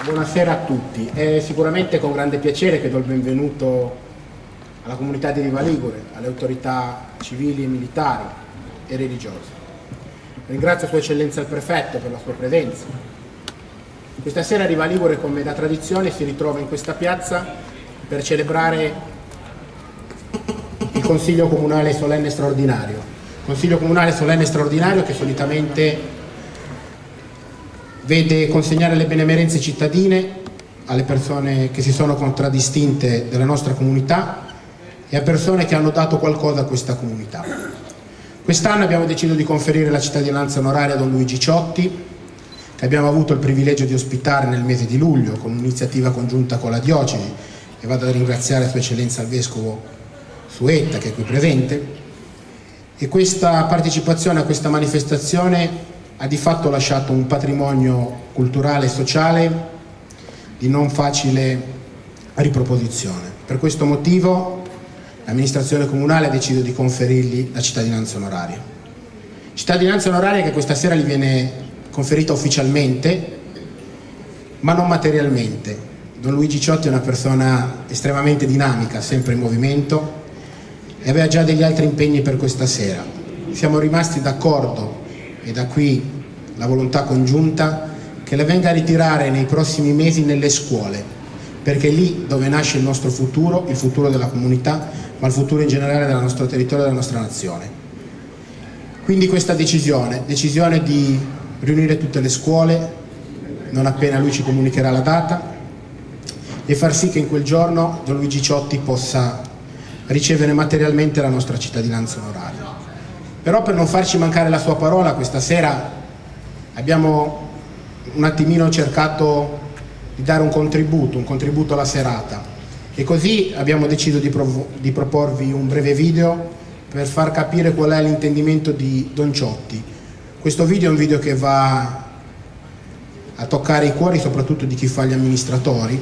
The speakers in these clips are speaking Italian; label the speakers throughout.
Speaker 1: Buonasera a tutti. È sicuramente con grande piacere che do il benvenuto alla comunità di Riva Ligure, alle autorità civili e militari e religiose. Ringrazio Sua Eccellenza il Prefetto per la sua presenza. Questa sera Riva Ligure, come da tradizione, si ritrova in questa piazza per celebrare il Consiglio Comunale Solenne Straordinario. Consiglio Comunale Solenne Straordinario che solitamente vede consegnare le benemerenze cittadine alle persone che si sono contraddistinte della nostra comunità e a persone che hanno dato qualcosa a questa comunità. Quest'anno abbiamo deciso di conferire la cittadinanza onoraria a Don Luigi Ciotti, che abbiamo avuto il privilegio di ospitare nel mese di luglio con un'iniziativa congiunta con la diocesi, e vado a ringraziare Sua Eccellenza il Vescovo Suetta, che è qui presente. E questa partecipazione a questa manifestazione ha di fatto lasciato un patrimonio culturale e sociale di non facile riproposizione. Per questo motivo l'amministrazione comunale ha deciso di conferirgli la cittadinanza onoraria. Cittadinanza onoraria che questa sera gli viene conferita ufficialmente, ma non materialmente. Don Luigi Ciotti è una persona estremamente dinamica, sempre in movimento, e aveva già degli altri impegni per questa sera. Siamo rimasti d'accordo, e da qui la volontà congiunta, che la venga a ritirare nei prossimi mesi nelle scuole, perché è lì dove nasce il nostro futuro, il futuro della comunità, ma il futuro in generale del nostro territorio e della nostra nazione. Quindi questa decisione di riunire tutte le scuole, non appena lui ci comunicherà la data, e far sì che in quel giorno Don Luigi Ciotti possa ricevere materialmente la nostra cittadinanza onoraria. Però per non farci mancare la sua parola, questa sera abbiamo un attimino cercato di dare un contributo alla serata, e così abbiamo deciso di proporvi un breve video per far capire qual è l'intendimento di Don Ciotti. Questo video è un video che va a toccare i cuori soprattutto di chi fa gli amministratori,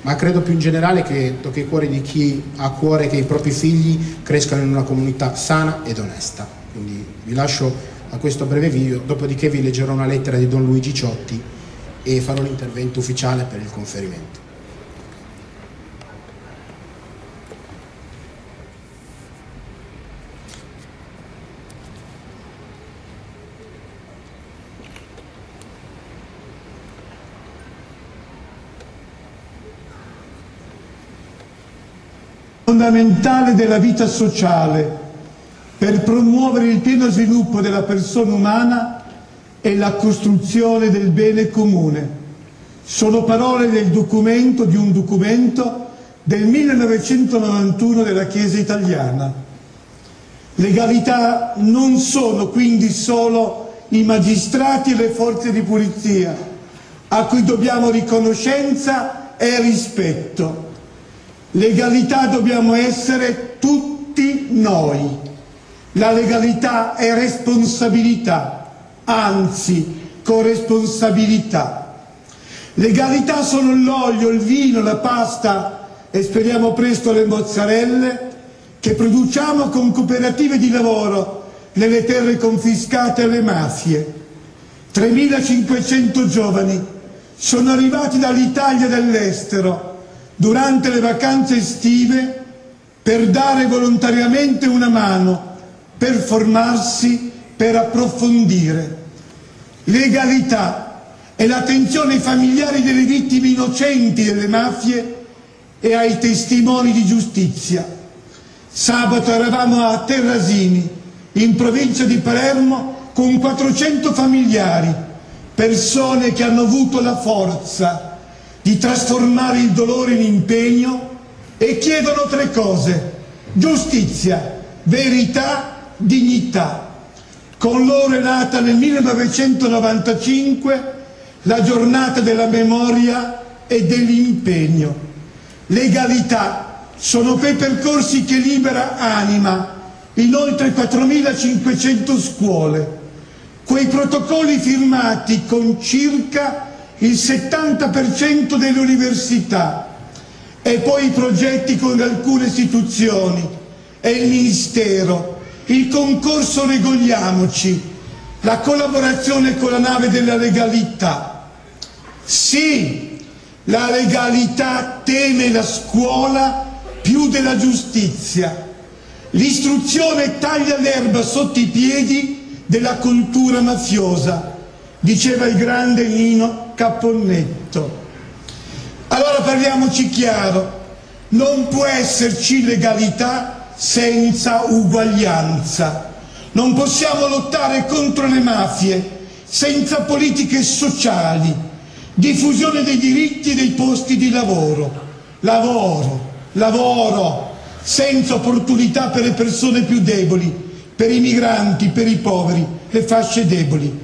Speaker 1: ma credo più in generale che tocchi i cuori di chi ha a cuore che i propri figli crescano in una comunità sana ed onesta. Quindi vi lascio a questo breve video, dopodiché vi leggerò una lettera di Don Luigi Ciotti e farò l'intervento ufficiale per il conferimento.
Speaker 2: Fondamentale della vita sociale per promuovere il pieno sviluppo della persona umana e la costruzione del bene comune. Sono parole di un documento del 1991 della Chiesa italiana. Legalità non sono quindi solo i magistrati e le forze di polizia, a cui dobbiamo riconoscenza e rispetto. Legalità dobbiamo essere tutti noi. La legalità è responsabilità, anzi corresponsabilità. Legalità sono l'olio, il vino, la pasta e speriamo presto le mozzarelle che produciamo con cooperative di lavoro nelle terre confiscate alle mafie. 3.500 giovani sono arrivati dall'Italia e dall'estero durante le vacanze estive per dare volontariamente una mano, per formarsi, per approfondire. Legalità è l'attenzione ai familiari delle vittime innocenti delle mafie e ai testimoni di giustizia. Sabato eravamo a Terrasini, in provincia di Palermo, con 400 familiari, persone che hanno avuto la forza di trasformare il dolore in impegno e chiedono 3 cose: giustizia, verità, dignità. Con loro è nata nel 1995 la giornata della memoria e dell'impegno. Legalità sono quei percorsi che libera anima in oltre 4.500 scuole, quei protocolli firmati con circa il 70% delle università, e poi i progetti con alcune istituzioni e il Ministero, il concorso Regoliamoci, la collaborazione con la nave della legalità. Sì, La legalità teme la scuola più della giustizia. L'istruzione taglia l'erba sotto i piedi della cultura mafiosa, diceva il grande Nino Caponnetto. Allora parliamoci chiaro, non può esserci legalità senza uguaglianza. Non possiamo lottare contro le mafie senza politiche sociali, diffusione dei diritti e dei posti di lavoro. Lavoro, senza opportunità per le persone più deboli, per i migranti, per i poveri, le fasce deboli.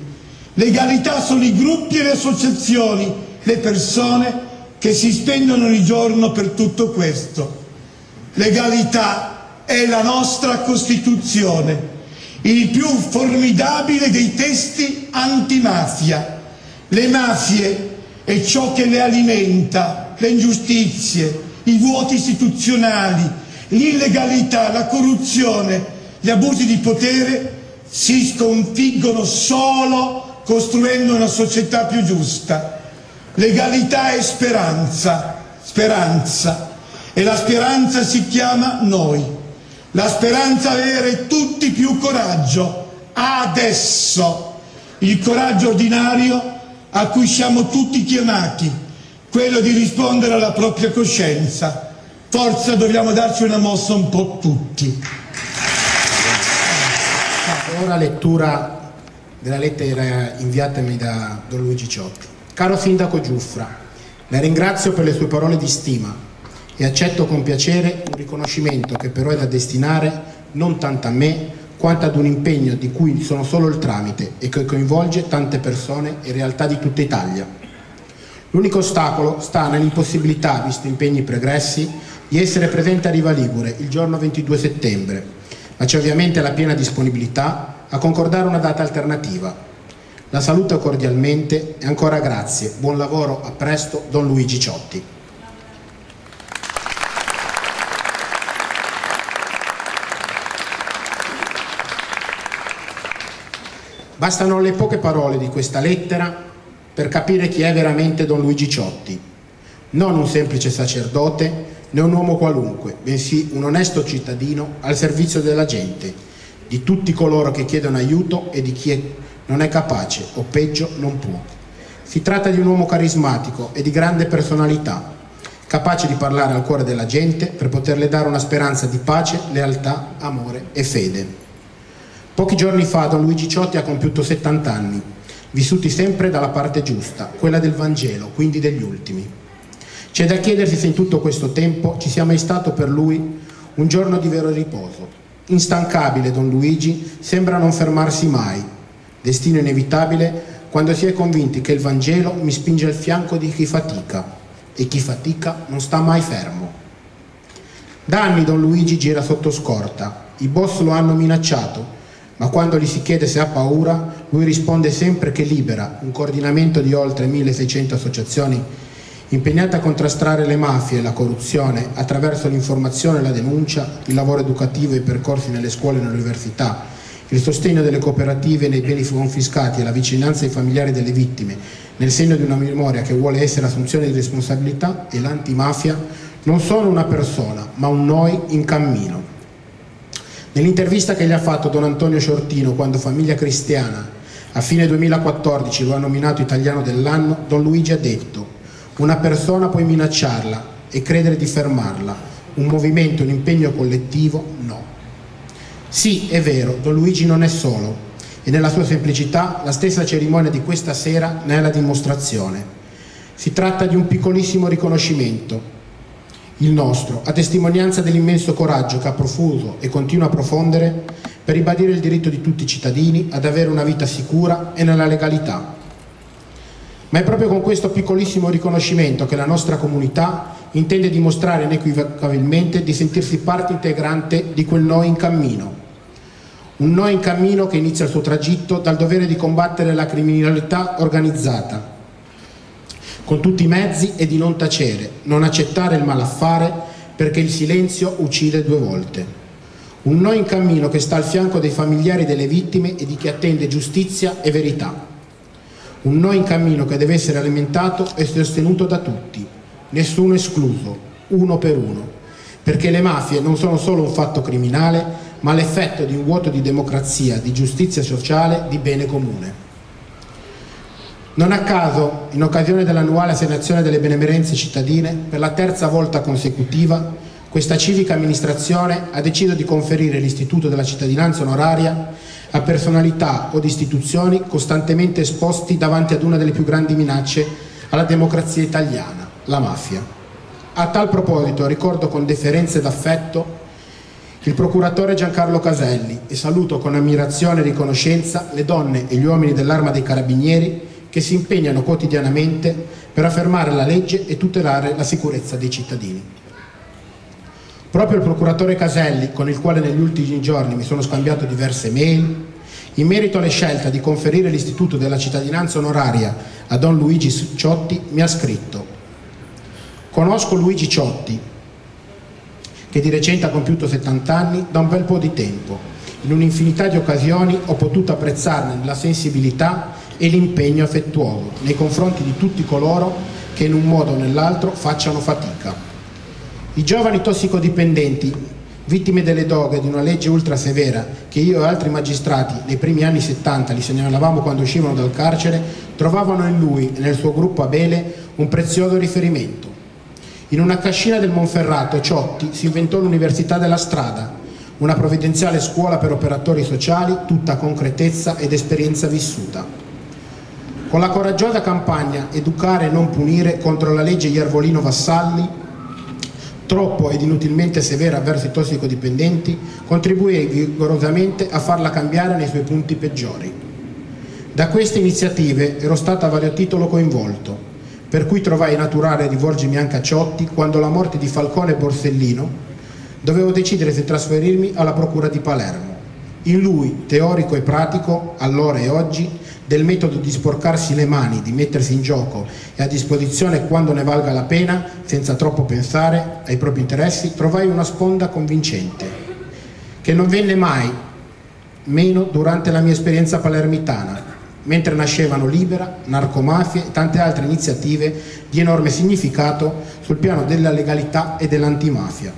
Speaker 2: Legalità sono i gruppi e le associazioni, le persone che si spendono ogni giorno per tutto questo. Legalità è la nostra Costituzione, il più formidabile dei testi antimafia. Le mafie è ciò che le alimenta, le ingiustizie, i vuoti istituzionali, l'illegalità, la corruzione, gli abusi di potere si sconfiggono solo costruendo una società più giusta. Legalità è speranza, e la speranza si chiama noi. La speranza è avere tutti più coraggio, adesso, il coraggio ordinario a cui siamo tutti chiamati, quello di rispondere alla propria coscienza. Forza, dobbiamo darci una mossa un po' tutti.
Speaker 1: Ora lettura della lettera inviatami da Don Luigi Ciotti. Caro Sindaco Giuffra, la ringrazio per le sue parole di stima e accetto con piacere un riconoscimento che però è da destinare non tanto a me quanto ad un impegno di cui sono solo il tramite e che coinvolge tante persone e realtà di tutta Italia. L'unico ostacolo sta nell'impossibilità, visto impegni pregressi, di essere presente a Riva Ligure il giorno 22 settembre, ma c'è ovviamente la piena disponibilità a concordare una data alternativa. La saluto cordialmente e ancora grazie. Buon lavoro, a presto, Don Luigi Ciotti. Bastano le poche parole di questa lettera per capire chi è veramente Don Luigi Ciotti. Non un semplice sacerdote né un uomo qualunque, bensì un onesto cittadino al servizio della gente, di tutti coloro che chiedono aiuto e di chi non è capace o peggio non può. Si tratta di un uomo carismatico e di grande personalità, capace di parlare al cuore della gente per poterle dare una speranza di pace, lealtà, amore e fede. Pochi giorni fa Don Luigi Ciotti ha compiuto 70 anni, vissuti sempre dalla parte giusta, quella del Vangelo, quindi degli ultimi. C'è da chiedersi se in tutto questo tempo ci sia mai stato per lui un giorno di vero riposo. Instancabile Don Luigi sembra non fermarsi mai, destino inevitabile quando si è convinti che il Vangelo mi spinge al fianco di chi fatica e chi fatica non sta mai fermo. Da anni Don Luigi gira sotto scorta, i boss lo hanno minacciato, ma quando gli si chiede se ha paura, lui risponde sempre che libera un coordinamento di oltre 1600 associazioni impegnate a contrastare le mafie e la corruzione attraverso l'informazione e la denuncia, il lavoro educativo e i percorsi nelle scuole e nelle università, il sostegno delle cooperative nei beni confiscati e la vicinanza ai familiari delle vittime, nel segno di una memoria che vuole essere assunzione di responsabilità, e l'antimafia non sono una persona, ma un noi in cammino. Nell'intervista che gli ha fatto Don Antonio Sciortino quando Famiglia Cristiana a fine 2014 lo ha nominato italiano dell'anno, Don Luigi ha detto: una persona puoi minacciarla e credere di fermarla, un movimento, un impegno collettivo no. Sì, è vero, Don Luigi non è solo, e nella sua semplicità la stessa cerimonia di questa sera ne è la dimostrazione. Si tratta di un piccolissimo riconoscimento, il nostro, a testimonianza dell'immenso coraggio che ha profuso e continua a profondere per ribadire il diritto di tutti i cittadini ad avere una vita sicura e nella legalità. Ma è proprio con questo piccolissimo riconoscimento che la nostra comunità intende dimostrare inequivocabilmente di sentirsi parte integrante di quel noi in cammino. Un noi in cammino che inizia il suo tragitto dal dovere di combattere la criminalità organizzata con tutti i mezzi e di non tacere, non accettare il malaffare perché il silenzio uccide 2 volte. Un noi in cammino che sta al fianco dei familiari delle vittime e di chi attende giustizia e verità. Un no in cammino che deve essere alimentato e sostenuto da tutti, nessuno escluso, uno per uno, perché le mafie non sono solo un fatto criminale, ma l'effetto di un vuoto di democrazia, di giustizia sociale, di bene comune. Non a caso, in occasione dell'annuale assegnazione delle benemerenze cittadine, per la terza volta consecutiva, questa civica amministrazione ha deciso di conferire l'istituto della cittadinanza onoraria a personalità o istituzioni costantemente esposti davanti ad una delle più grandi minacce alla democrazia italiana, la mafia. A tal proposito ricordo con deferenza ed affetto il procuratore Giancarlo Caselli e saluto con ammirazione e riconoscenza le donne e gli uomini dell'Arma dei Carabinieri che si impegnano quotidianamente per affermare la legge e tutelare la sicurezza dei cittadini. Proprio il procuratore Caselli, con il quale negli ultimi giorni mi sono scambiato diverse mail, in merito alle scelte di conferire l'istituto della cittadinanza onoraria a Don Luigi Ciotti, mi ha scritto: conosco Luigi Ciotti, che di recente ha compiuto 70 anni, da un bel po' di tempo. In un'infinità di occasioni ho potuto apprezzarne la sensibilità e l'impegno affettuoso nei confronti di tutti coloro che in un modo o nell'altro facciano fatica. I giovani tossicodipendenti, vittime delle droghe di una legge ultra severa che io e altri magistrati nei primi anni 70 li segnalavamo quando uscivano dal carcere, trovavano in lui e nel suo gruppo Abele un prezioso riferimento. In una cascina del Monferrato Ciotti si inventò l'Università della Strada, una provvidenziale scuola per operatori sociali, tutta concretezza ed esperienza vissuta. Con la coraggiosa campagna Educare e non punire contro la legge Iervolino-Vassalli, troppo ed inutilmente severa verso i tossicodipendenti, contribuì vigorosamente a farla cambiare nei suoi punti peggiori. Da queste iniziative ero stato a vario titolo coinvolto, per cui trovai naturale rivolgermi anche a Ciotti quando la morte di Falcone e Borsellino dovevo decidere se trasferirmi alla Procura di Palermo. In lui, teorico e pratico, allora e oggi, del metodo di sporcarsi le mani, di mettersi in gioco e a disposizione quando ne valga la pena, senza troppo pensare ai propri interessi, trovai una sponda convincente, che non venne mai meno durante la mia esperienza palermitana, mentre nascevano Libera, narcomafie e tante altre iniziative di enorme significato sul piano della legalità e dell'antimafia,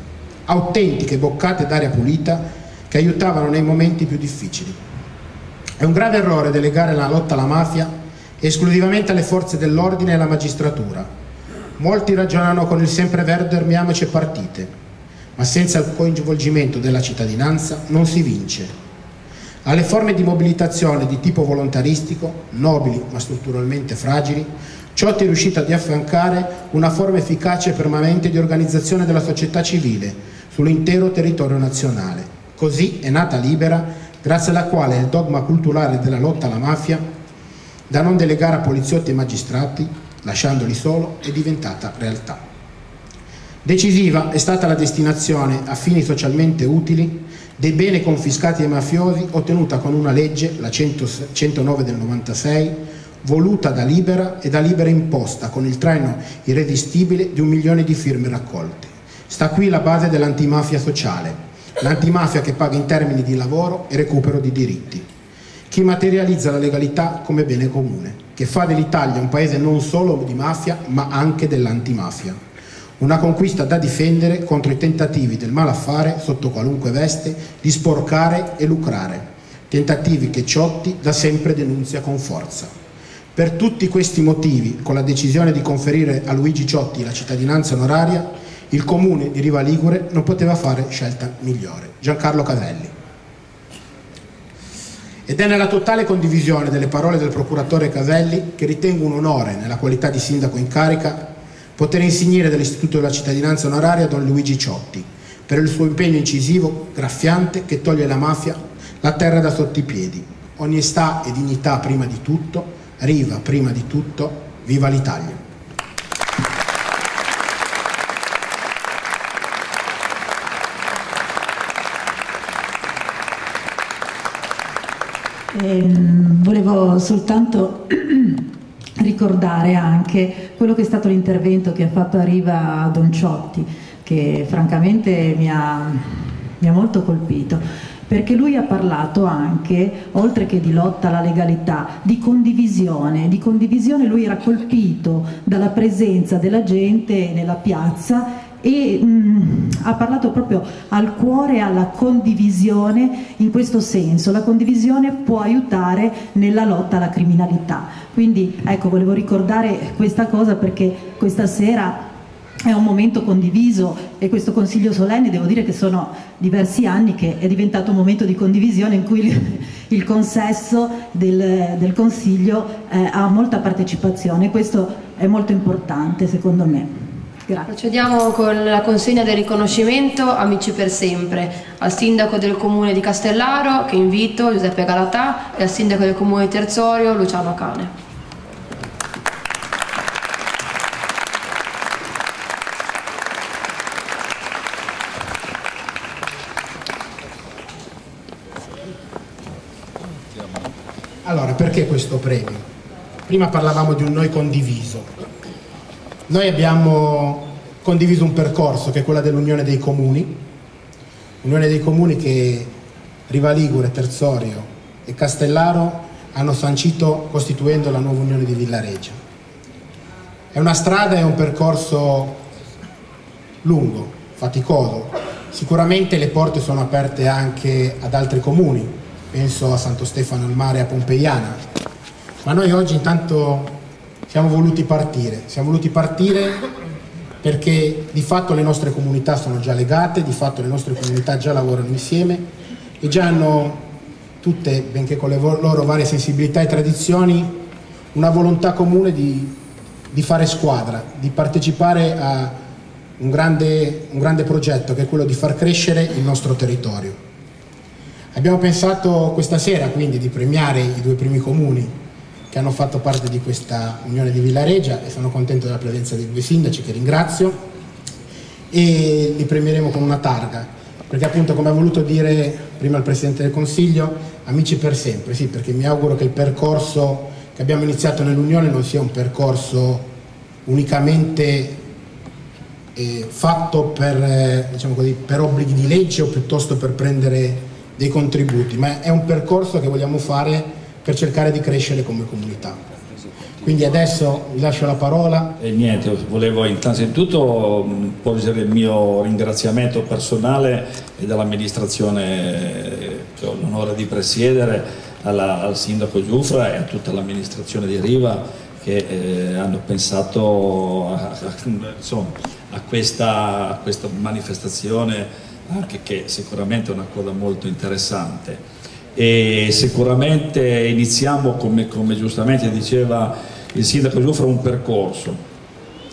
Speaker 1: autentiche boccate d'aria pulita che aiutavano nei momenti più difficili. È un grave errore delegare la lotta alla mafia esclusivamente alle forze dell'ordine e alla magistratura. Molti ragionano con il sempreverde "armiamoci e partite", ma senza il coinvolgimento della cittadinanza non si vince. Alle forme di mobilitazione di tipo volontaristico, nobili ma strutturalmente fragili, Ciotti è riuscito ad affiancare una forma efficace e permanente di organizzazione della società civile sull'intero territorio nazionale. Così è nata Libera, grazie alla quale il dogma culturale della lotta alla mafia, da non delegare a poliziotti e magistrati, lasciandoli solo, è diventata realtà. Decisiva è stata la destinazione a fini socialmente utili dei beni confiscati ai mafiosi, ottenuta con una legge, la 109 del 96, voluta da Libera e da Libera imposta con il traino irresistibile di 1 milione di firme raccolte. Sta qui la base dell'antimafia sociale, l'antimafia che paga in termini di lavoro e recupero di diritti, che materializza la legalità come bene comune, che fa dell'Italia un paese non solo di mafia ma anche dell'antimafia. Una conquista da difendere contro i tentativi del malaffare, sotto qualunque veste, di sporcare e lucrare, tentativi che Ciotti da sempre denunzia con forza. Per tutti questi motivi, con la decisione di conferire a Luigi Ciotti la cittadinanza onoraria, il comune di Riva Ligure non poteva fare scelta migliore. Giancarlo Caselli. Ed è nella totale condivisione delle parole del procuratore Caselli che ritengo un onore, nella qualità di sindaco in carica, poter insignire dell'istituto della cittadinanza onoraria a Don Luigi Ciotti per il suo impegno incisivo, graffiante, che toglie la mafia la terra da sotto i piedi. Onestà e dignità prima di tutto, Riva prima di tutto, viva l'Italia!
Speaker 3: Volevo soltanto ricordare anche quello che è stato l'intervento che ha fatto a Riva Don Ciotti, che francamente mi ha molto colpito, perché lui ha parlato anche, oltre che di lotta alla legalità, di condivisione. Di condivisione lui era colpito dalla presenza della gente nella piazza e ha parlato proprio al cuore, alla condivisione in questo senso. La condivisione può aiutare nella lotta alla criminalità. Quindi ecco, volevo ricordare questa cosa perché questa sera è un momento condiviso e questo consiglio solenne, devo dire che sono diversi anni che è diventato un momento di condivisione in cui il consesso del consiglio ha molta partecipazione. Questo è molto importante secondo me. Grazie.
Speaker 4: Procediamo con la consegna del riconoscimento Amici per Sempre al sindaco del comune di Castellaro, che invito, Giuseppe Galatà, e al sindaco del comune di Terzorio, Luciano Cane.
Speaker 1: Allora, perché questo premio? Prima parlavamo di un noi condiviso. Noi abbiamo condiviso un percorso che è quello dell'Unione dei Comuni, Unione dei Comuni che Riva Ligure, Terzorio e Castellaro hanno sancito costituendo la nuova Unione di Villaregia. È una strada e un percorso lungo, faticoso. Sicuramente le porte sono aperte anche ad altri comuni, penso a Santo Stefano al Mare, a Pompeiana, ma noi oggi intanto siamo voluti partire perché di fatto le nostre comunità sono già legate, di fatto le nostre comunità già lavorano insieme e già hanno tutte, benché con le loro varie sensibilità e tradizioni, una volontà comune di fare squadra, di partecipare a un grande progetto che è quello di far crescere il nostro territorio. Abbiamo pensato questa sera quindi di premiare i due primi comuni che hanno fatto parte di questa Unione di Villaregia e sono contento della presenza dei due sindaci che ringrazio, e li premieremo con una targa perché appunto, come ha voluto dire prima il Presidente del Consiglio, amici per sempre, sì, perché mi auguro che il percorso che abbiamo iniziato nell'Unione non sia un percorso unicamente fatto per, diciamo così, per obblighi di legge o piuttosto per prendere dei contributi, ma è un percorso che vogliamo fare per cercare di crescere come comunità. Quindi adesso vi lascio la parola.
Speaker 5: E niente, volevo innanzitutto porgere il mio ringraziamento personale e dall'amministrazione che ho l'onore di presiedere al sindaco Giuffra e a tutta l'amministrazione di Riva che hanno pensato a questa manifestazione, anche che sicuramente è una cosa molto interessante. E sicuramente iniziamo, come giustamente diceva il sindaco Giuffra, un percorso.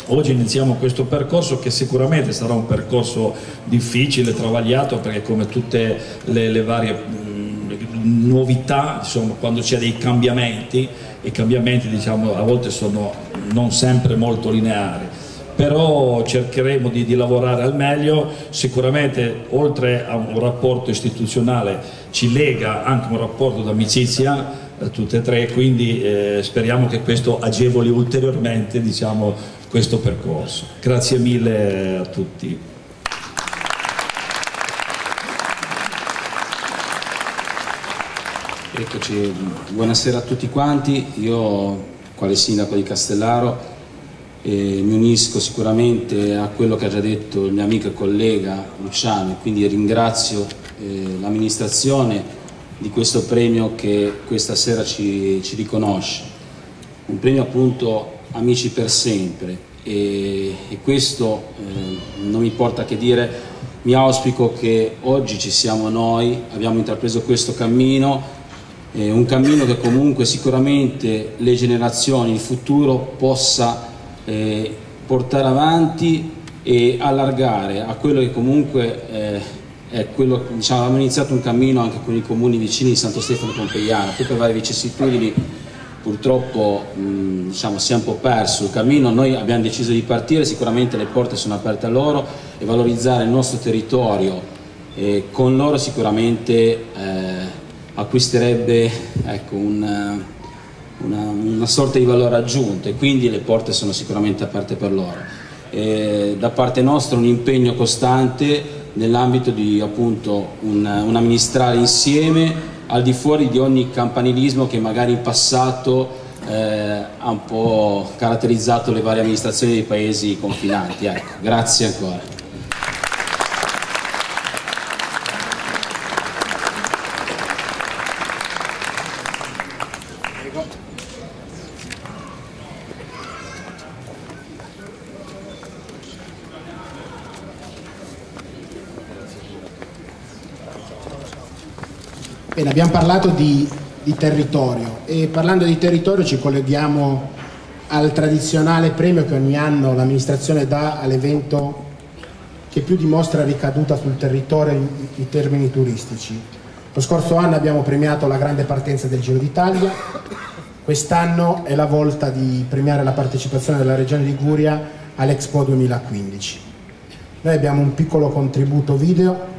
Speaker 5: Oggi iniziamo questo percorso che sicuramente sarà un percorso difficile, travagliato, perché come tutte le varie novità, insomma, quando c'è dei cambiamenti, i cambiamenti, diciamo, a volte sono non sempre molto lineari, però cercheremo di lavorare al meglio. Sicuramente oltre a un rapporto istituzionale ci lega anche un rapporto d'amicizia tutte e tre, quindi speriamo che questo agevoli ulteriormente, diciamo, questo percorso. Grazie mille a tutti.
Speaker 6: Eccoci, buonasera a tutti quanti. Io, quale sindaco di Castellaro, mi unisco sicuramente a quello che ha già detto il mio amico e collega Luciano, e quindi ringrazio l'amministrazione di questo premio che questa sera ci riconosce, un premio appunto Amici per Sempre, e questo non mi porta che dire, mi auspico che oggi ci siamo noi, abbiamo intrapreso questo cammino, un cammino che comunque sicuramente le generazioni, il futuro possa portare avanti e allargare a quello che comunque è quello, diciamo, abbiamo iniziato un cammino anche con i comuni vicini di Santo Stefano e Pompeiana, poi per varie vicissitudini purtroppo diciamo, si è un po' perso il cammino. Noi abbiamo deciso di partire, sicuramente le porte sono aperte a loro, e valorizzare il nostro territorio con loro sicuramente acquisterebbe, ecco, una sorta di valore aggiunto, e quindi le porte sono sicuramente aperte per loro. Da parte nostra un impegno costante nell'ambito di appunto un amministrare insieme al di fuori di ogni campanilismo che magari in passato ha un po' caratterizzato le varie amministrazioni dei paesi confinanti. Ecco, grazie ancora.
Speaker 1: Bene, abbiamo parlato di territorio e parlando di territorio ci colleghiamo al tradizionale premio che ogni anno l'amministrazione dà all'evento che più dimostra ricaduta sul territorio in termini turistici. Lo scorso anno abbiamo premiato la grande partenza del Giro d'Italia, quest'anno è la volta di premiare la partecipazione della Regione Liguria all'Expo 2015. Noi abbiamo un piccolo contributo video.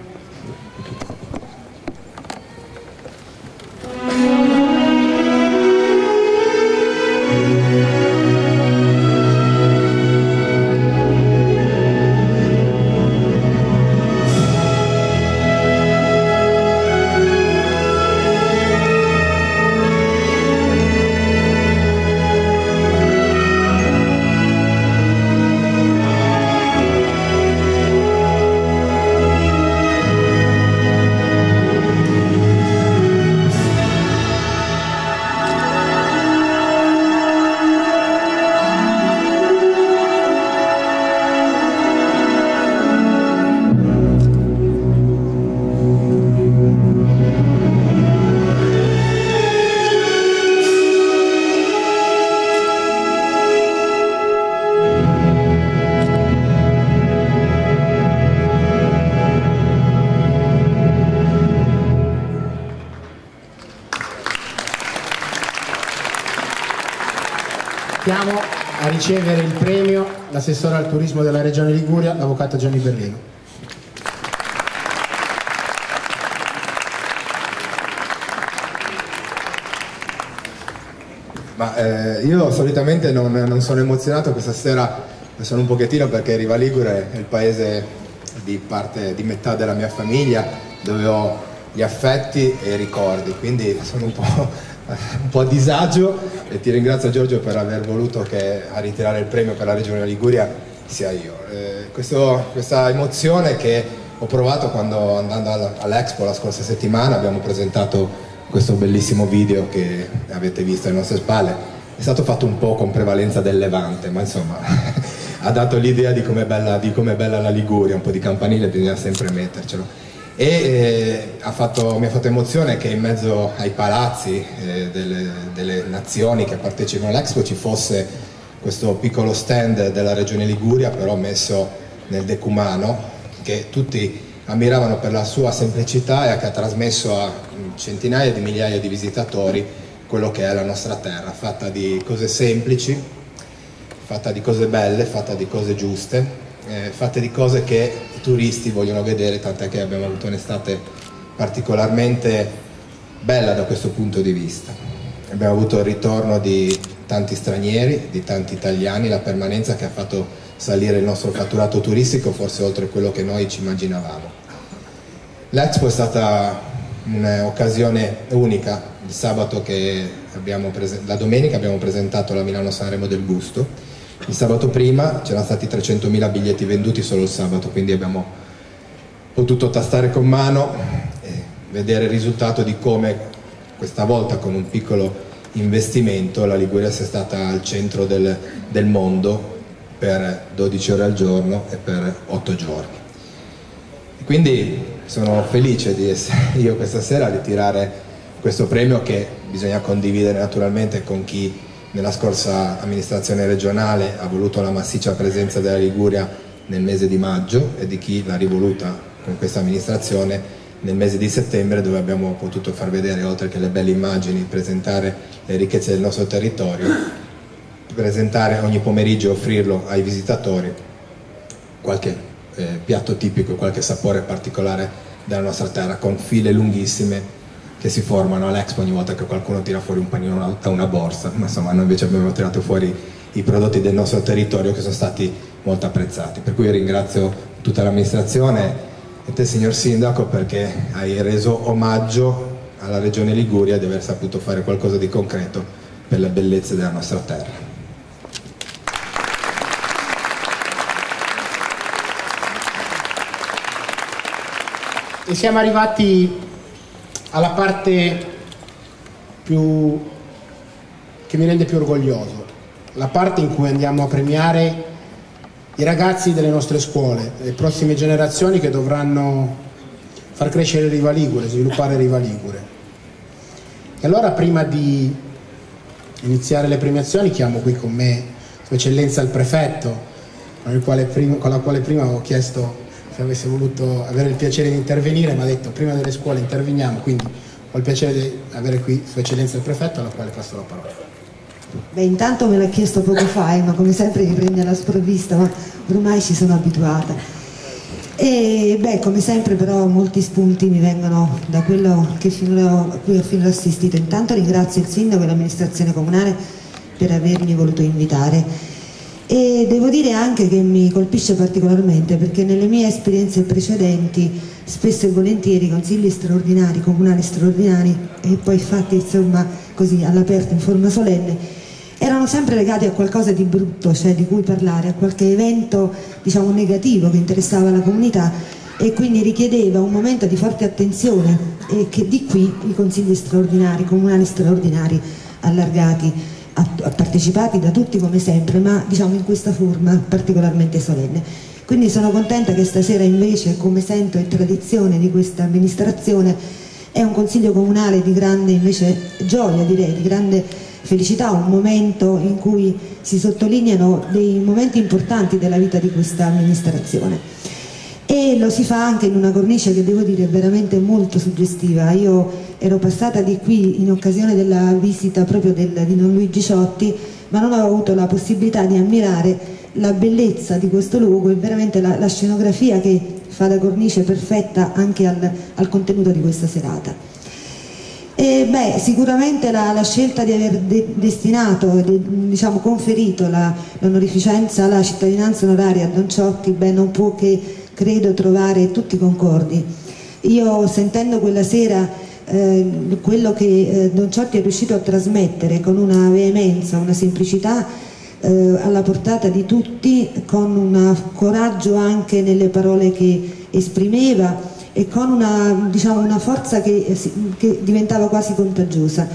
Speaker 1: Chiamo a ricevere il premio l'assessore al turismo della Regione Liguria, l'avvocato Gianni Berlino.
Speaker 7: Io solitamente non sono emozionato, questa sera sono un pochettino perché Riva Ligure è il paese di metà della mia famiglia, dove ho gli affetti e i ricordi, quindi sono un po' a disagio e ti ringrazio Giorgio per aver voluto che a ritirare il premio per la Regione Liguria sia io. Questa emozione che ho provato quando andando all'Expo la scorsa settimana abbiamo presentato questo bellissimo video che avete visto alle nostre spalle, è stato fatto un po' con prevalenza del Levante, ma insomma ha dato l'idea di com'è bella la Liguria, un po' di campanile bisogna sempre mettercelo. E mi ha fatto emozione che in mezzo ai palazzi delle nazioni che partecipano all'Expo ci fosse questo piccolo stand della Regione Liguria, però messo nel decumano, che tutti ammiravano per la sua semplicità e che ha trasmesso a centinaia di migliaia di visitatori quello che è la nostra terra, fatta di cose semplici, fatta di cose belle, fatta di cose giuste, fatte di cose che i turisti vogliono vedere, tant'è che abbiamo avuto un'estate particolarmente bella da questo punto di vista. Abbiamo avuto il ritorno di tanti stranieri, di tanti italiani, la permanenza che ha fatto salire il nostro fatturato turistico forse oltre quello che noi ci immaginavamo. L'Expo è stata un'occasione unica. Il sabato la domenica abbiamo presentato la Milano Sanremo del Gusto. Il sabato prima c'erano stati 300.000 biglietti venduti solo il sabato, quindi abbiamo potuto tastare con mano e vedere il risultato di come questa volta con un piccolo investimento la Liguria sia stata al centro del mondo per 12 ore al giorno e per 8 giorni. E quindi sono felice di essere io questa sera a ritirare questo premio che bisogna condividere naturalmente con chi nella scorsa amministrazione regionale ha voluto la massiccia presenza della Liguria nel mese di maggio e di chi l'ha rivoluta con questa amministrazione nel mese di settembre, dove abbiamo potuto far vedere, oltre che le belle immagini, presentare le ricchezze del nostro territorio, presentare ogni pomeriggio, offrirlo ai visitatori qualche piatto tipico, qualche sapore particolare della nostra terra, con file lunghissime che si formano all'Expo ogni volta che qualcuno tira fuori un panino da una borsa, ma insomma noi invece abbiamo tirato fuori i prodotti del nostro territorio che sono stati molto apprezzati, per cui ringrazio tutta l'amministrazione e te signor Sindaco perché hai reso omaggio alla Regione Liguria di aver saputo fare qualcosa di concreto per la bellezza della nostra terra.
Speaker 1: E siamo arrivati alla parte che mi rende più orgoglioso, la parte in cui andiamo a premiare i ragazzi delle nostre scuole, le prossime generazioni che dovranno far crescere Riva Ligure, sviluppare Riva Ligure. E allora, prima di iniziare le premiazioni, chiamo qui con me Sua Eccellenza il Prefetto, con la quale prima avevo chiesto se avesse voluto avere il piacere di intervenire, ma ha detto prima delle scuole interveniamo, quindi ho il piacere di avere qui Sua Eccellenza il Prefetto, alla quale passo la parola.
Speaker 8: Beh, intanto me l'ha chiesto poco fa, ma come sempre mi prende alla sprovvista, ma ormai ci sono abituata. E beh, come sempre però molti spunti mi vengono da quello a cui ho finora assistito. Intanto ringrazio il Sindaco e l'amministrazione comunale per avermi voluto invitare. E devo dire anche che mi colpisce particolarmente perché nelle mie esperienze precedenti spesso e volentieri consigli straordinari, comunali straordinari e poi fatti insomma così all'aperto in forma solenne erano sempre legati a qualcosa di brutto, cioè di cui parlare, a qualche evento diciamo negativo che interessava la comunità e quindi richiedeva un momento di forte attenzione e che di qui i consigli straordinari, comunali straordinari allargati, partecipati da tutti come sempre, ma diciamo in questa forma particolarmente solenne. Quindi sono contenta che stasera invece, come sento è tradizione di questa amministrazione, è un consiglio comunale di grande invece gioia, direi, di grande felicità, un momento in cui si sottolineano dei momenti importanti della vita di questa amministrazione. E lo si fa anche in una cornice che devo dire è veramente molto suggestiva. Io ero passata di qui in occasione della visita proprio di Don Luigi Ciotti, ma non avevo avuto la possibilità di ammirare la bellezza di questo luogo e veramente la scenografia che fa da cornice perfetta anche al contenuto di questa serata. E beh, sicuramente la scelta di aver destinato, diciamo conferito l'onorificenza alla cittadinanza onoraria a Don Ciotti, beh, non può che credo trovare tutti concordi. Io sentendo quella sera quello che Don Ciotti è riuscito a trasmettere con una veemenza, una semplicità alla portata di tutti, con un coraggio anche nelle parole che esprimeva e con una forza che diventava quasi contagiosa.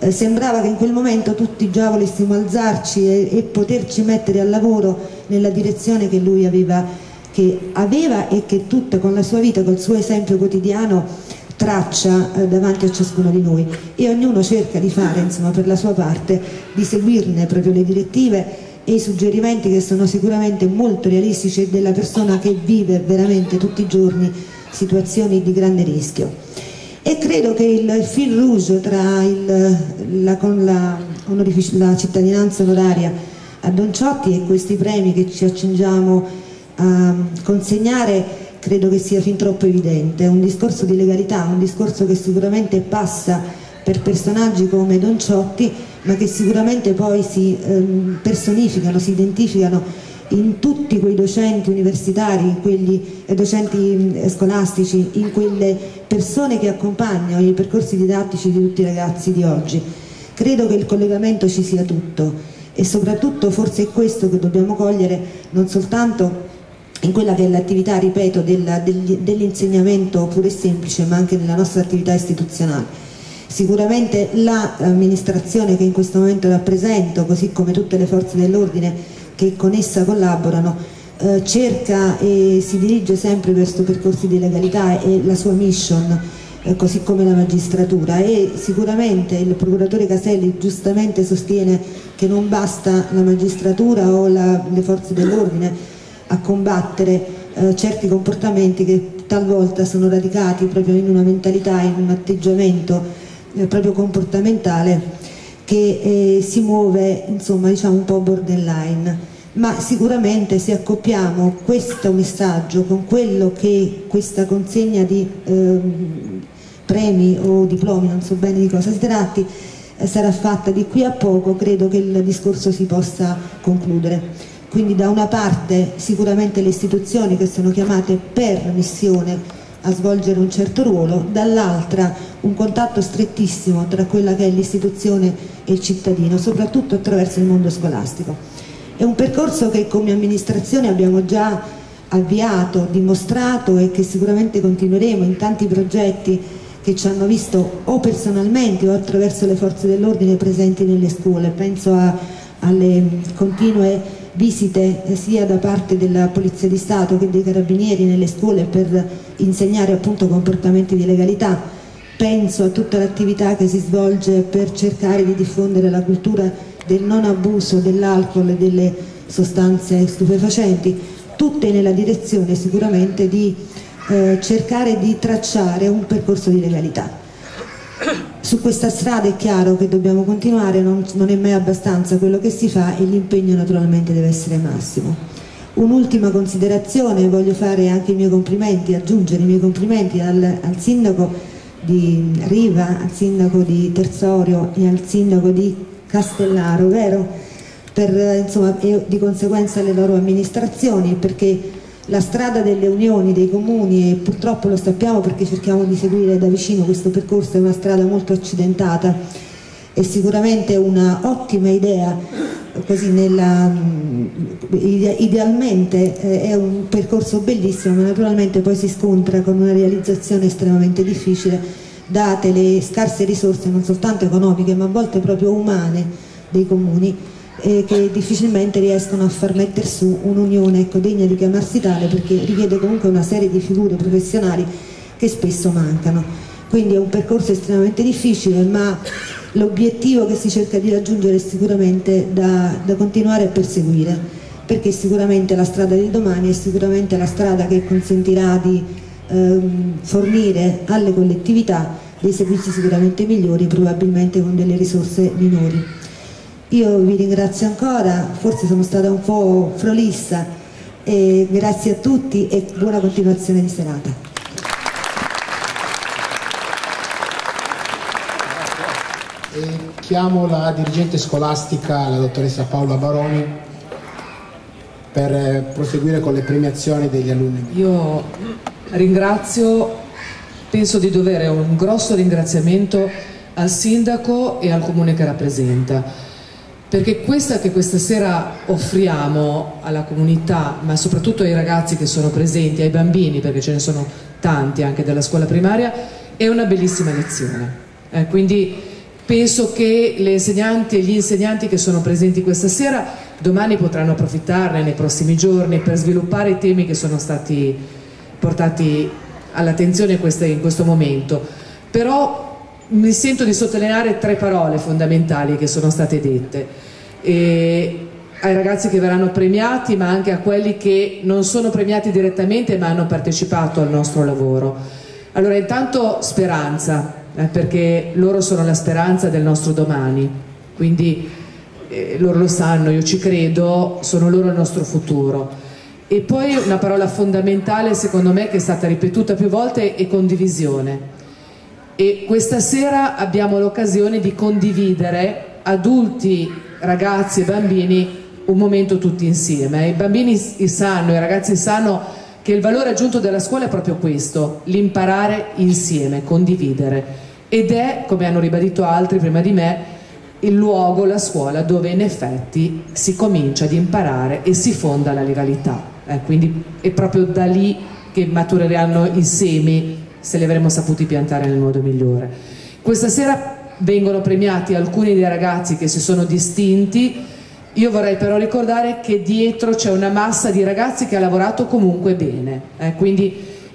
Speaker 8: Sembrava che in quel momento tutti già volessimo alzarci e poterci mettere al lavoro nella direzione che lui aveva e che tutta con la sua vita, col suo esempio quotidiano traccia davanti a ciascuno di noi, e ognuno cerca di fare insomma per la sua parte, di seguirne proprio le direttive e i suggerimenti che sono sicuramente molto realistici della persona che vive veramente tutti i giorni situazioni di grande rischio. E credo che il fil rouge tra la cittadinanza onoraria a Don Ciotti e questi premi che ci accingiamo a consegnare credo che sia fin troppo evidente. È un discorso di legalità, un discorso che sicuramente passa per personaggi come Don Ciotti, ma che sicuramente poi si personificano, si identificano in tutti quei docenti universitari, in quegli docenti scolastici, in quelle persone che accompagnano i percorsi didattici di tutti i ragazzi di oggi. Credo che il collegamento ci sia tutto e soprattutto forse è questo che dobbiamo cogliere non soltanto in quella che è l'attività, ripeto, dell'insegnamento puro e semplice, ma anche nella nostra attività istituzionale. Sicuramente l'amministrazione che in questo momento rappresento, così come tutte le forze dell'ordine che con essa collaborano, cerca e si dirige sempre verso percorsi di legalità e la sua mission, così come la magistratura, e sicuramente il procuratore Caselli giustamente sostiene che non basta la magistratura o le forze dell'ordine a combattere certi comportamenti che talvolta sono radicati proprio in una mentalità, in un atteggiamento proprio comportamentale che si muove insomma diciamo un po' borderline. Ma sicuramente se accoppiamo questo messaggio con quello che questa consegna di premi o diplomi, non so bene di cosa si tratti, sarà fatta di qui a poco, credo che il discorso si possa concludere. Quindi da una parte sicuramente le istituzioni che sono chiamate per missione a svolgere un certo ruolo, dall'altra un contatto strettissimo tra quella che è l'istituzione e il cittadino, soprattutto attraverso il mondo scolastico. È un percorso che come amministrazione abbiamo già avviato, dimostrato e che sicuramente continueremo in tanti progetti che ci hanno visto o personalmente o attraverso le forze dell'ordine presenti nelle scuole. Penso alle continue visite sia da parte della Polizia di Stato che dei Carabinieri nelle scuole per insegnare appunto comportamenti di legalità. Penso a tutta l'attività che si svolge per cercare di diffondere la cultura del non abuso dell'alcol e delle sostanze stupefacenti, tutte nella direzione sicuramente di cercare di tracciare un percorso di legalità. Su questa strada è chiaro che dobbiamo continuare, non è mai abbastanza quello che si fa e l'impegno naturalmente deve essere massimo. Un'ultima considerazione, voglio fare anche i miei complimenti, aggiungere i miei complimenti al sindaco di Riva, al sindaco di Terzorio e al sindaco di Castellaro, vero? Insomma, e di conseguenza alle loro amministrazioni, perché la strada delle unioni dei comuni, e purtroppo lo sappiamo perché cerchiamo di seguire da vicino questo percorso, è una strada molto accidentata e sicuramente una ottima idea, così idealmente è un percorso bellissimo, ma naturalmente poi si scontra con una realizzazione estremamente difficile date le scarse risorse non soltanto economiche ma a volte proprio umane dei comuni, che difficilmente riescono a far mettere su un'unione degna di chiamarsi tale, perché richiede comunque una serie di figure professionali che spesso mancano. Quindi è un percorso estremamente difficile, ma l'obiettivo che si cerca di raggiungere è sicuramente da continuare a perseguire, perché sicuramente la strada del domani è sicuramente la strada che consentirà di fornire alle collettività dei servizi sicuramente migliori, probabilmente con delle risorse minori. Io vi ringrazio ancora, forse sono stata un po' prolissa, e grazie a tutti e buona continuazione di serata.
Speaker 1: Chiamo la dirigente scolastica, la dottoressa Paola Baroni, per proseguire con le premiazioni degli alunni.
Speaker 9: Io ringrazio, penso di dovere un grosso ringraziamento al sindaco e al comune che rappresenta, perché questa che questa sera offriamo alla comunità, ma soprattutto ai ragazzi che sono presenti, ai bambini, perché ce ne sono tanti anche della scuola primaria, è una bellissima lezione. Quindi penso che le insegnanti e gli insegnanti che sono presenti questa sera domani potranno approfittarne nei prossimi giorni per sviluppare i temi che sono stati portati all'attenzione in questo momento. Però mi sento di sottolineare 3 parole fondamentali che sono state dette ai ragazzi che verranno premiati, ma anche a quelli che non sono premiati direttamente ma hanno partecipato al nostro lavoro. Allora, intanto speranza, perché loro sono la speranza del nostro domani, quindi loro lo sanno, io ci credo, sono loro il nostro futuro. E poi una parola fondamentale secondo me che è stata ripetuta più volte è condivisione. E questa sera abbiamo l'occasione di condividere, adulti, ragazzi e bambini, un momento tutti insieme. I bambini sanno, i ragazzi sanno che il valore aggiunto della scuola è proprio questo, l'imparare insieme, condividere. Ed è, come hanno ribadito altri prima di me, il luogo, la scuola, dove in effetti si comincia ad imparare e si fonda la legalità. Quindi è proprio da lì che matureranno i semi, se li avremo saputi piantare nel modo migliore. Questa sera vengono premiati alcuni dei ragazzi che si sono distinti. Io vorrei però ricordare che dietro c'è una massa di ragazzi che ha lavorato comunque bene, quindi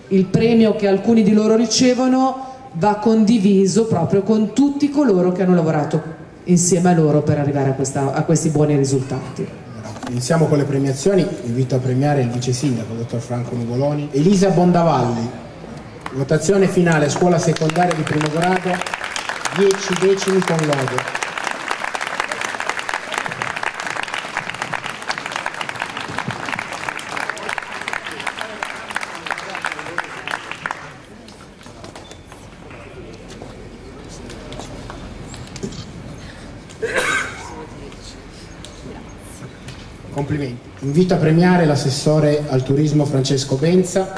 Speaker 9: il premio che alcuni di loro ricevono va condiviso proprio con tutti coloro che hanno lavorato insieme a loro per arrivare a questi buoni risultati.
Speaker 1: Iniziamo con le premiazioni. Invito a premiare il vice sindaco, dottor Franco Nuvoloni. Elisa Bondavalli, votazione finale, scuola secondaria di primo grado, 10 decimi con lode. Complimenti. Invito a premiare l'assessore al turismo Francesco Benza,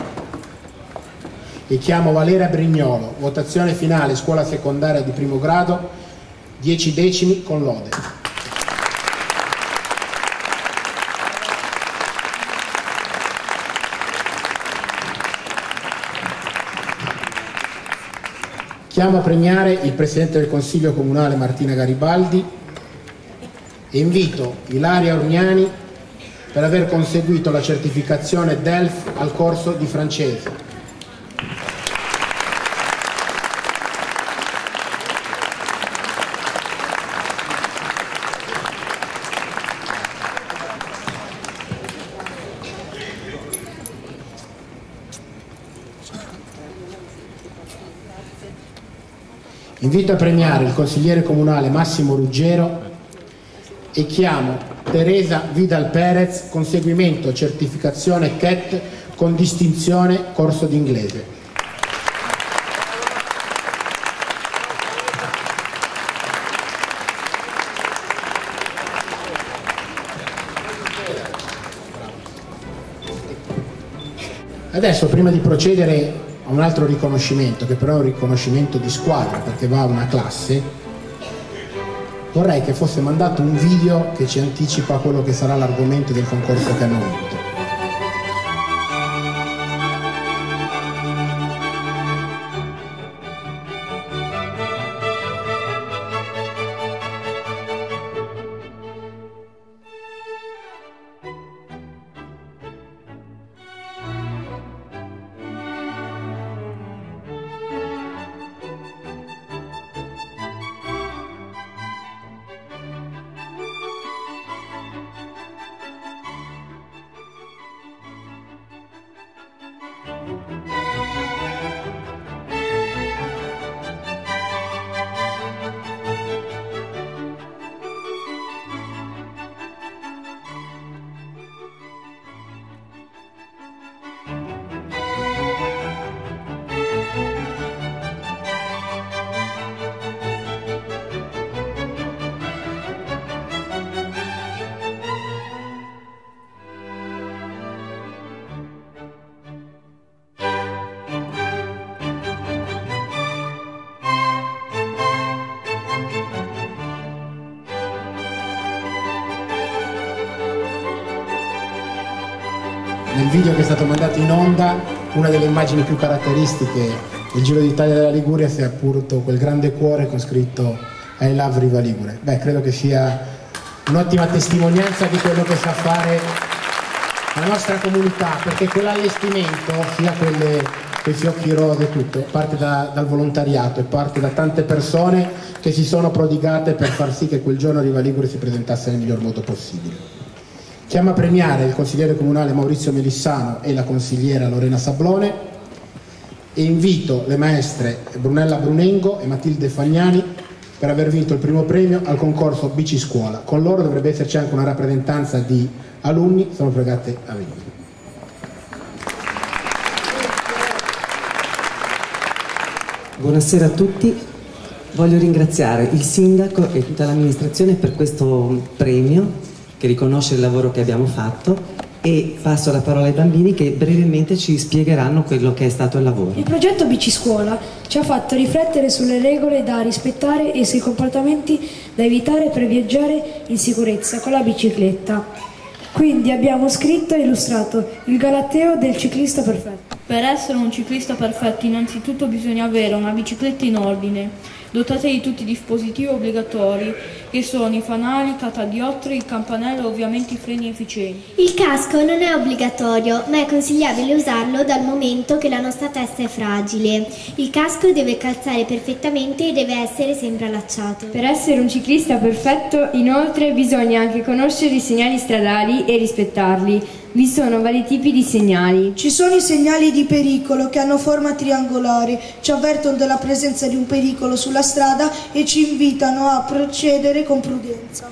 Speaker 1: e chiamo Valeria Brignolo. Votazione finale, scuola secondaria di primo grado, 10 decimi con lode. Chiamo a premiare il Presidente del Consiglio Comunale Martina Garibaldi e invito Ilaria Orgnani per aver conseguito la certificazione DELF al corso di francese. Invito a premiare il consigliere comunale Massimo Ruggero e chiamo Teresa Vidal Perez, conseguimento certificazione CET con distinzione corso d'inglese. Adesso, prima di procedere a un altro riconoscimento, che però è un riconoscimento di squadra perché va a una classe, vorrei che fosse mandato un video che ci anticipa quello che sarà l'argomento del concorso che hanno vinto. Nel video che è stato mandato in onda, una delle immagini più caratteristiche del Giro d'Italia della Liguria sia appunto quel grande cuore con scritto I love Riva Ligure. Beh, credo che sia un'ottima testimonianza di quello che sa fare la nostra comunità, perché quell'allestimento, sia quei fiocchi rose e tutto, parte dal volontariato e parte da tante persone che si sono prodigate per far sì che quel giorno Riva Ligure si presentasse nel miglior modo possibile. Chiamo a premiare il consigliere comunale Maurizio Melissano e la consigliera Lorena Sablone e invito le maestre Brunella Brunengo e Matilde Fagnani per aver vinto il primo premio al concorso Bici Scuola. Con loro dovrebbe esserci anche una rappresentanza di alunni, sono pregate a venire.
Speaker 10: Buonasera a tutti, voglio ringraziare il sindaco e tutta l'amministrazione per questo premio che riconosce il lavoro che abbiamo fatto e passo la parola ai bambini che brevemente ci spiegheranno quello che è stato il lavoro.
Speaker 11: Il progetto Bici Scuola ci ha fatto riflettere sulle regole da rispettare e sui comportamenti da evitare per viaggiare in sicurezza con la bicicletta. Quindi abbiamo scritto e illustrato il galateo del ciclista perfetto.
Speaker 12: Per essere un ciclista perfetto innanzitutto bisogna avere una bicicletta in ordine, dotata di tutti i dispositivi obbligatori che sono i fanali, i catadiopteri, il campanello e ovviamente i freni efficienti.
Speaker 13: Il casco non è obbligatorio, ma è consigliabile usarlo dal momento che la nostra testa è fragile. Il casco deve calzare perfettamente e deve essere sempre allacciato.
Speaker 14: Per essere un ciclista perfetto, inoltre, bisogna anche conoscere i segnali stradali e rispettarli. Vi sono vari tipi di segnali.
Speaker 15: Ci sono i segnali di pericolo che hanno forma triangolare, ci avvertono della presenza di un pericolo sulla strada e ci invitano a procedere con prudenza.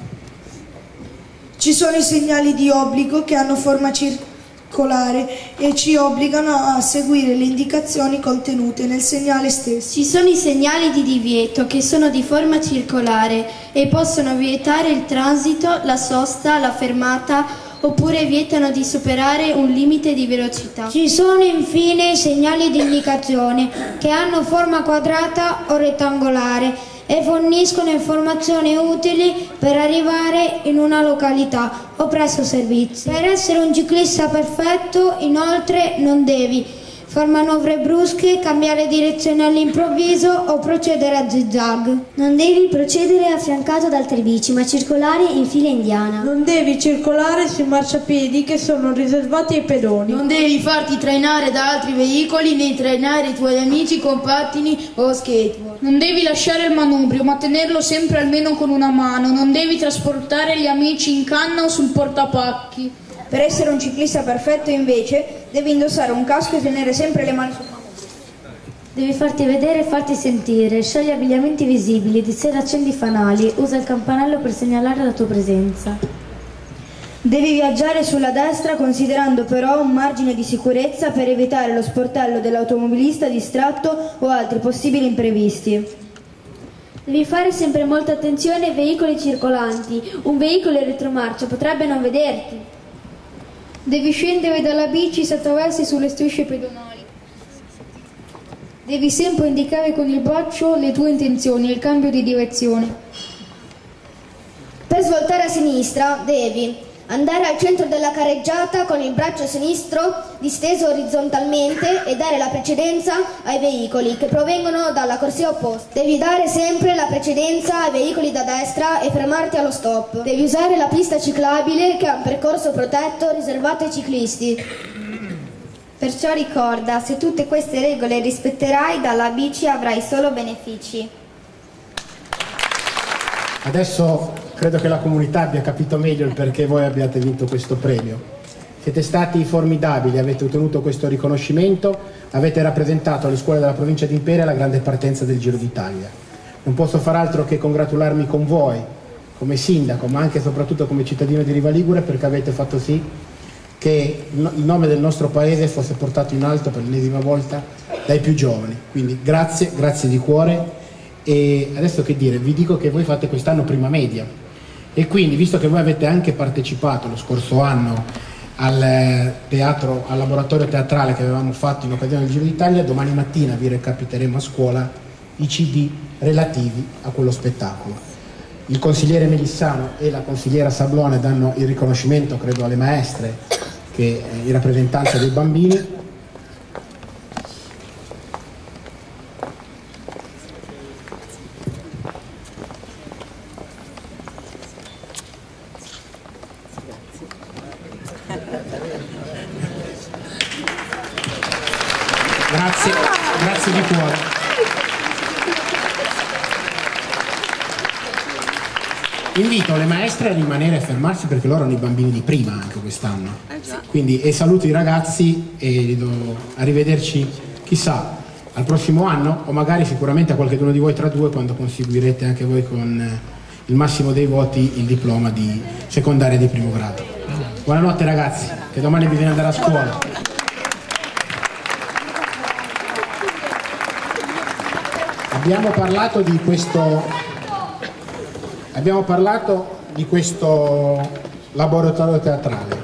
Speaker 15: Ci sono i segnali di obbligo che hanno forma circolare e ci obbligano a seguire le indicazioni contenute nel segnale stesso.
Speaker 16: Ci sono i segnali di divieto che sono di forma circolare e possono vietare il transito, la sosta, la fermata oppure vietano di superare un limite di velocità.
Speaker 11: Ci sono infine segnali di indicazione che hanno forma quadrata o rettangolare e forniscono informazioni utili per arrivare in una località o presso servizi. Per essere un ciclista perfetto, inoltre, non devi far manovre brusche, cambiare direzione all'improvviso o procedere a zigzag.
Speaker 13: Non devi procedere affiancato da altre bici, ma circolare in fila indiana.
Speaker 15: Non devi circolare sui marciapiedi che sono riservati ai pedoni.
Speaker 17: Non devi farti trainare da altri veicoli né trainare i tuoi amici con pattini o skateboard.
Speaker 12: Non devi lasciare il manubrio, ma tenerlo sempre almeno con una mano. Non devi trasportare gli amici in canna o sul portapacchi.
Speaker 18: Per essere un ciclista perfetto, invece, devi indossare un casco e tenere sempre le mani sul manubrio.
Speaker 13: Devi farti vedere e farti sentire, scegli abbigliamenti visibili, di sera accendi i fanali, usa il campanello per segnalare la tua presenza.
Speaker 18: Devi viaggiare sulla destra considerando però un margine di sicurezza per evitare lo sportello dell'automobilista distratto o altri possibili imprevisti.
Speaker 13: Devi fare sempre molta attenzione ai veicoli circolanti, un veicolo in retromarcia potrebbe non vederti.
Speaker 11: Devi scendere dalla bici se attraversi sulle strisce pedonali. Devi sempre indicare con il braccio le tue intenzioni e il cambio di direzione.
Speaker 13: Per svoltare a sinistra devi andare al centro della carreggiata con il braccio sinistro disteso orizzontalmente e dare la precedenza ai veicoli che provengono dalla corsia opposta. Devi dare sempre la precedenza ai veicoli da destra e fermarti allo stop. Devi usare la pista ciclabile che ha un percorso protetto riservato ai ciclisti. Perciò ricorda, se tutte queste regole rispetterai, dalla bici avrai solo benefici.
Speaker 1: Adesso credo che la comunità abbia capito meglio il perché voi abbiate vinto questo premio. Siete stati formidabili, avete ottenuto questo riconoscimento, avete rappresentato alle scuole della provincia di Imperia la grande partenza del Giro d'Italia. Non posso far altro che congratularmi con voi, come sindaco, ma anche e soprattutto come cittadino di Riva Ligure, perché avete fatto sì che il nome del nostro paese fosse portato in alto per l'ennesima volta dai più giovani. Quindi grazie, grazie di cuore. E adesso che dire, vi dico che voi fate quest'anno prima media e quindi, visto che voi avete anche partecipato lo scorso anno al laboratorio teatrale che avevamo fatto in occasione del Giro d'Italia, domani mattina vi recapiteremo a scuola i CD relativi a quello spettacolo. Il consigliere Melissano e la consigliera Sablone danno il riconoscimento, credo, alle maestre che in rappresentanza dei bambini. Grazie, grazie di cuore. Invito le maestre a rimanere e fermarsi perché loro hanno i bambini di prima anche quest'anno. Quindi saluto i ragazzi e gli do arrivederci, chissà, al prossimo anno o magari sicuramente a qualcuno di voi tra due quando conseguirete anche voi con il massimo dei voti il diploma di secondaria di primo grado. Buonanotte ragazzi, che domani bisogna andare a scuola. Abbiamo parlato di questo laboratorio teatrale.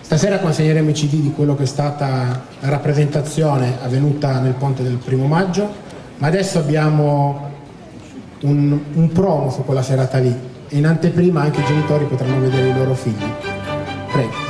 Speaker 1: Stasera consegneremo i CD di quello che è stata la rappresentazione avvenuta nel ponte del 1° maggio, ma adesso abbiamo un promo su quella serata lì e in anteprima anche i genitori potranno vedere i loro figli. Prego.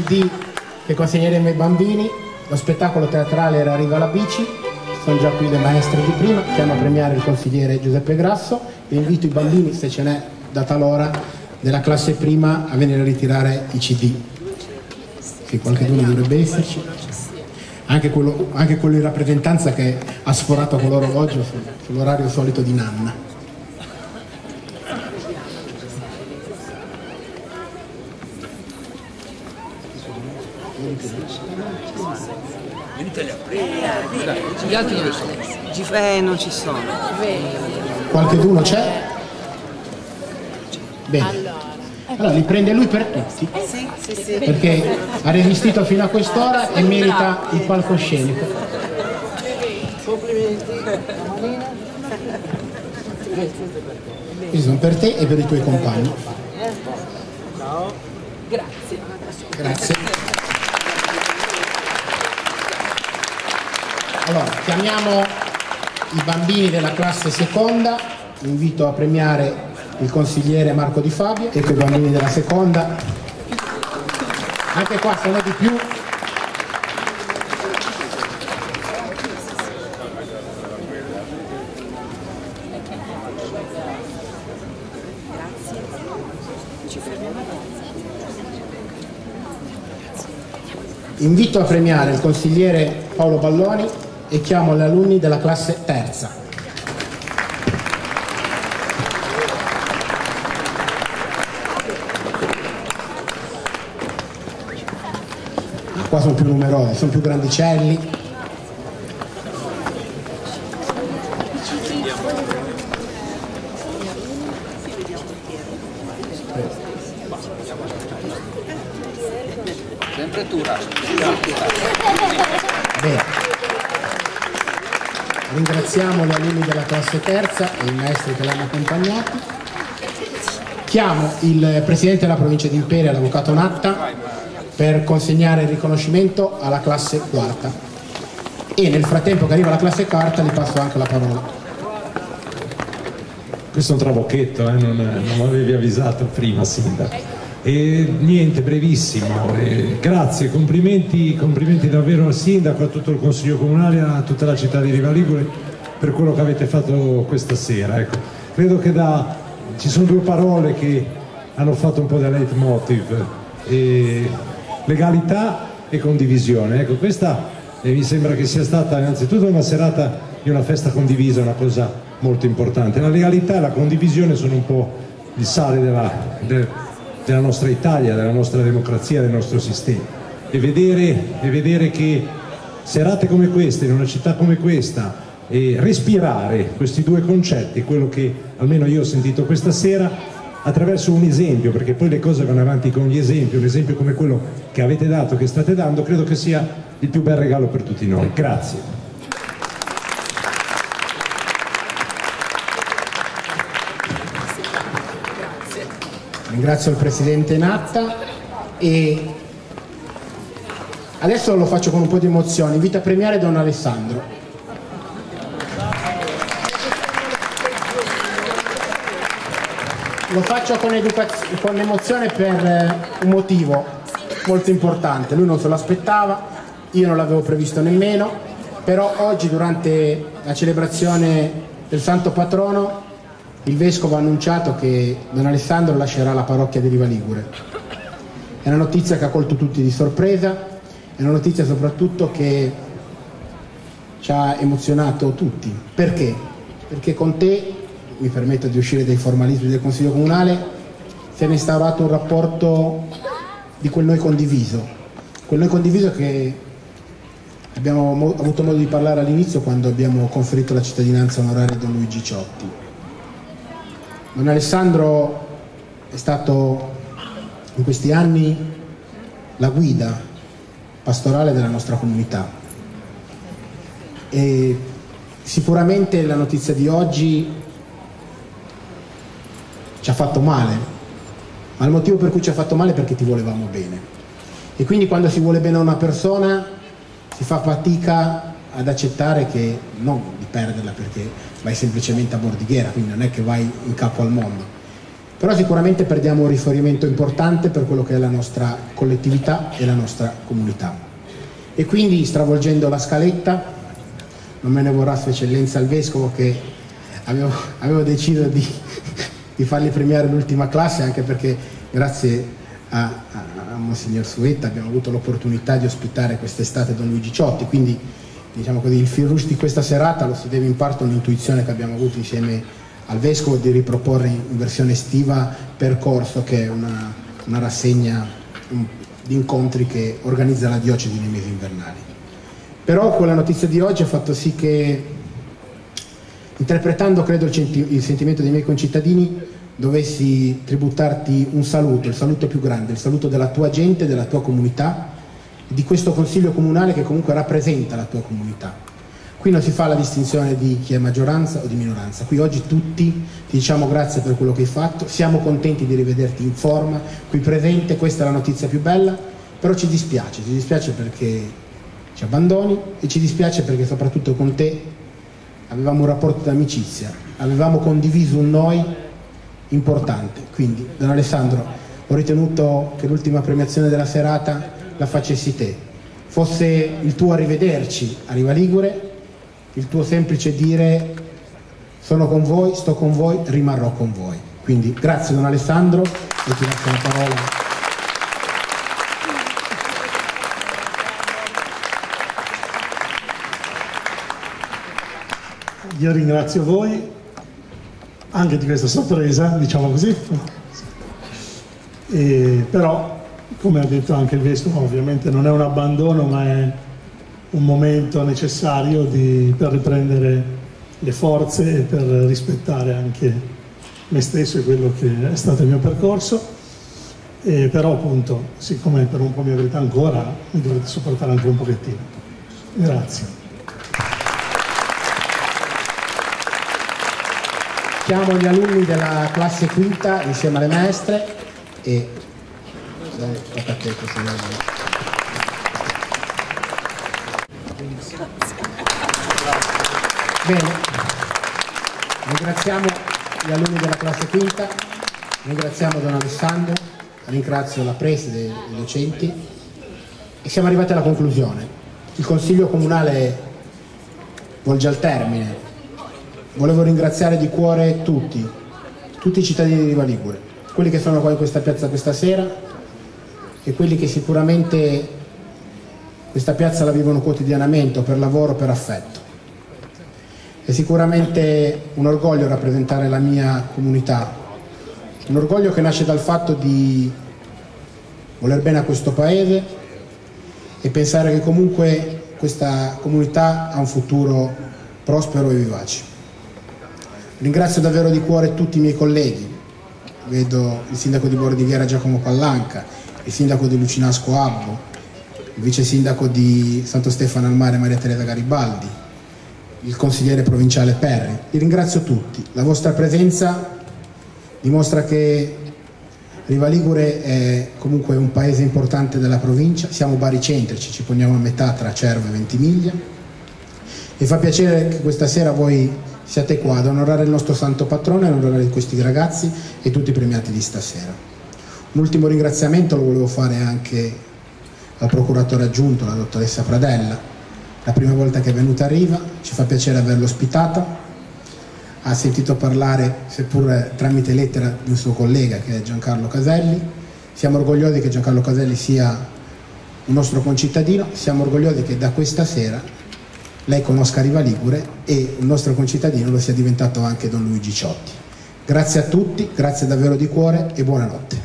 Speaker 1: CD che consegneremo ai bambini. Lo spettacolo teatrale era Arriva la bici, sono già qui le maestre di prima. Chiamo a premiare il consigliere Giuseppe Grasso e invito i bambini, se ce n'è data l'ora, della classe prima a venire a ritirare i CD, che qualcuno dovrebbe esserci, anche quello in rappresentanza che ha sforato con l'orologio sull'orario solito di Nanna.
Speaker 19: Gli altri dove sono? Non ci sono.
Speaker 1: Qualcheduno c'è? Bene. Allora li prende lui per tutti, perché ha resistito fino a quest'ora e merita il palcoscenico.
Speaker 19: Complimenti.
Speaker 1: Questi sono per te e per i tuoi compagni.
Speaker 19: Ciao. Grazie.
Speaker 1: Grazie. Allora, chiamiamo i bambini della classe seconda, invito a premiare il consigliere Marco Di Fabio. Ecco i bambini della seconda, anche qua sono di più. Invito a premiare il consigliere Paolo Balloni e chiamo gli alunni della classe terza. Qua sono più numerosi, sono più grandicelli.
Speaker 19: Sempre tu,
Speaker 1: Bene. Ringraziamo gli alunni della classe terza e i maestri che l'hanno accompagnati. Chiamo il presidente della provincia di Imperia, l'avvocato Natta, per consegnare il riconoscimento alla classe quarta. E nel frattempo che arriva la classe quarta gli passo anche la parola.
Speaker 20: Questo è un trabocchetto, non avevi avvisato prima, Sindaco. E niente, brevissimo, grazie, complimenti davvero al Sindaco, a tutto il Consiglio Comunale, a tutta la città di Riva Ligure per quello che avete fatto questa sera. Ecco, credo che ci sono due parole che hanno fatto un po' da leitmotiv, legalità e condivisione. Ecco, questa mi sembra che sia stata innanzitutto una serata di una festa condivisa, una cosa molto importante. La legalità e la condivisione sono un po' il sale della nostra Italia, della nostra democrazia, del nostro sistema, e vedere che serate come queste, in una città come questa, e respirare questi due concetti, quello che almeno io ho sentito questa sera, attraverso un esempio, perché poi le cose vanno avanti con gli esempi, un esempio come quello che avete dato, che state dando, credo che sia il più bel regalo per tutti noi. Grazie.
Speaker 1: Ringrazio il presidente Natta e adesso lo faccio con un po' di emozione. Invito a premiare Don Alessandro. Lo faccio con emozione per un motivo molto importante. Lui non se lo aspettava, io non l'avevo previsto nemmeno, però oggi durante la celebrazione del Santo Patrono il Vescovo ha annunciato che Don Alessandro lascerà la parrocchia di Riva Ligure. È una notizia che ha colto tutti di sorpresa, è una notizia soprattutto che ci ha emozionato tutti. Perché? Perché con te, mi permetto di uscire dai formalismi del Consiglio Comunale, si è instaurato un rapporto di quel noi condiviso che abbiamo avuto modo di parlare all'inizio quando abbiamo conferito la cittadinanza onoraria a Don Luigi Ciotti. Don Alessandro è stato in questi anni la guida pastorale della nostra comunità e sicuramente la notizia di oggi ci ha fatto male, ma il motivo per cui ci ha fatto male è perché ti volevamo bene, e quindi quando si vuole bene a una persona si fa fatica ad accettare che non di perderla, perché vai semplicemente a Bordighera, quindi non è che vai in capo al mondo, però sicuramente perdiamo un riferimento importante per quello che è la nostra collettività e la nostra comunità. E quindi, stravolgendo la scaletta, non me ne vorrà Sua Eccellenza il Vescovo, che avevo deciso di fargli premiare l'ultima classe, anche perché grazie a Monsignor Suetta abbiamo avuto l'opportunità di ospitare quest'estate Don Luigi Ciotti, quindi diciamo così il fil rouge di questa serata lo si deve in parte a un'intuizione che abbiamo avuto insieme al Vescovo di riproporre in versione estiva Percorso, che è una rassegna di incontri che organizza la Diocesi nei mesi invernali. Però quella notizia di oggi ha fatto sì che, interpretando credo il sentimento dei miei concittadini, dovessi tributarti un saluto, il saluto più grande, il saluto della tua gente, della tua comunità, di questo Consiglio Comunale che comunque rappresenta la tua comunità. Qui non si fa la distinzione di chi è maggioranza o di minoranza, qui oggi tutti ti diciamo grazie per quello che hai fatto, siamo contenti di rivederti in forma, qui presente, questa è la notizia più bella, però ci dispiace perché ci abbandoni e ci dispiace perché soprattutto con te avevamo un rapporto d'amicizia, avevamo condiviso un noi importante. Quindi, Don Alessandro, ho ritenuto che l'ultima premiazione della serata la facessi te, fosse il tuo arrivederci a Riva Ligure, il tuo semplice dire sono con voi, sto con voi, rimarrò con voi. Quindi grazie Don Alessandro e ti lascio la parola.
Speaker 21: Io ringrazio voi anche di questa sorpresa, diciamo così, però come ha detto anche il Vescovo, ovviamente non è un abbandono, ma è un momento necessario per riprendere le forze e per rispettare anche me stesso e quello che è stato il mio percorso, però appunto, siccome per un po' mi avrete ancora, mi dovrete sopportare anche un pochettino. Grazie.
Speaker 1: Chiamo gli alunni della classe quinta insieme alle maestre e tocca a te questo. Bene, ringraziamo gli alunni della classe quinta, ringraziamo Don Alessandro, ringrazio la preside e i docenti e siamo arrivati alla conclusione. Il Consiglio Comunale volge al termine. Volevo ringraziare di cuore tutti i cittadini di Riva Ligure, quelli che sono qua in questa piazza questa sera e quelli che sicuramente questa piazza la vivono quotidianamente o per lavoro o per affetto. È sicuramente un orgoglio rappresentare la mia comunità, un orgoglio che nasce dal fatto di voler bene a questo paese e pensare che comunque questa comunità ha un futuro prospero e vivace. Ringrazio davvero di cuore tutti i miei colleghi, vedo il sindaco di Bordighera Giacomo Pallanca, il sindaco di Lucinasco Abbo, il vice sindaco di Santo Stefano al Mare Maria Teresa Garibaldi, il consigliere provinciale Perri. Vi ringrazio tutti, la vostra presenza dimostra che Riva Ligure è comunque un paese importante della provincia, siamo baricentrici, ci poniamo a metà tra Cervo e Ventimiglia e fa piacere che questa sera voi siate qua ad onorare il nostro santo patrono e ad onorare questi ragazzi e tutti i premiati di stasera. Un ultimo ringraziamento lo volevo fare anche al procuratore aggiunto, la dottoressa Pradella, la prima volta che è venuta a Riva, ci fa piacere averla ospitata, ha sentito parlare, seppur tramite lettera, di un suo collega che è Giancarlo Caselli, siamo orgogliosi che Giancarlo Caselli sia un nostro concittadino, siamo orgogliosi che da questa sera lei conosca Riva Ligure e il nostro concittadino lo sia diventato anche Don Luigi Ciotti. Grazie a tutti, grazie davvero di cuore e buonanotte.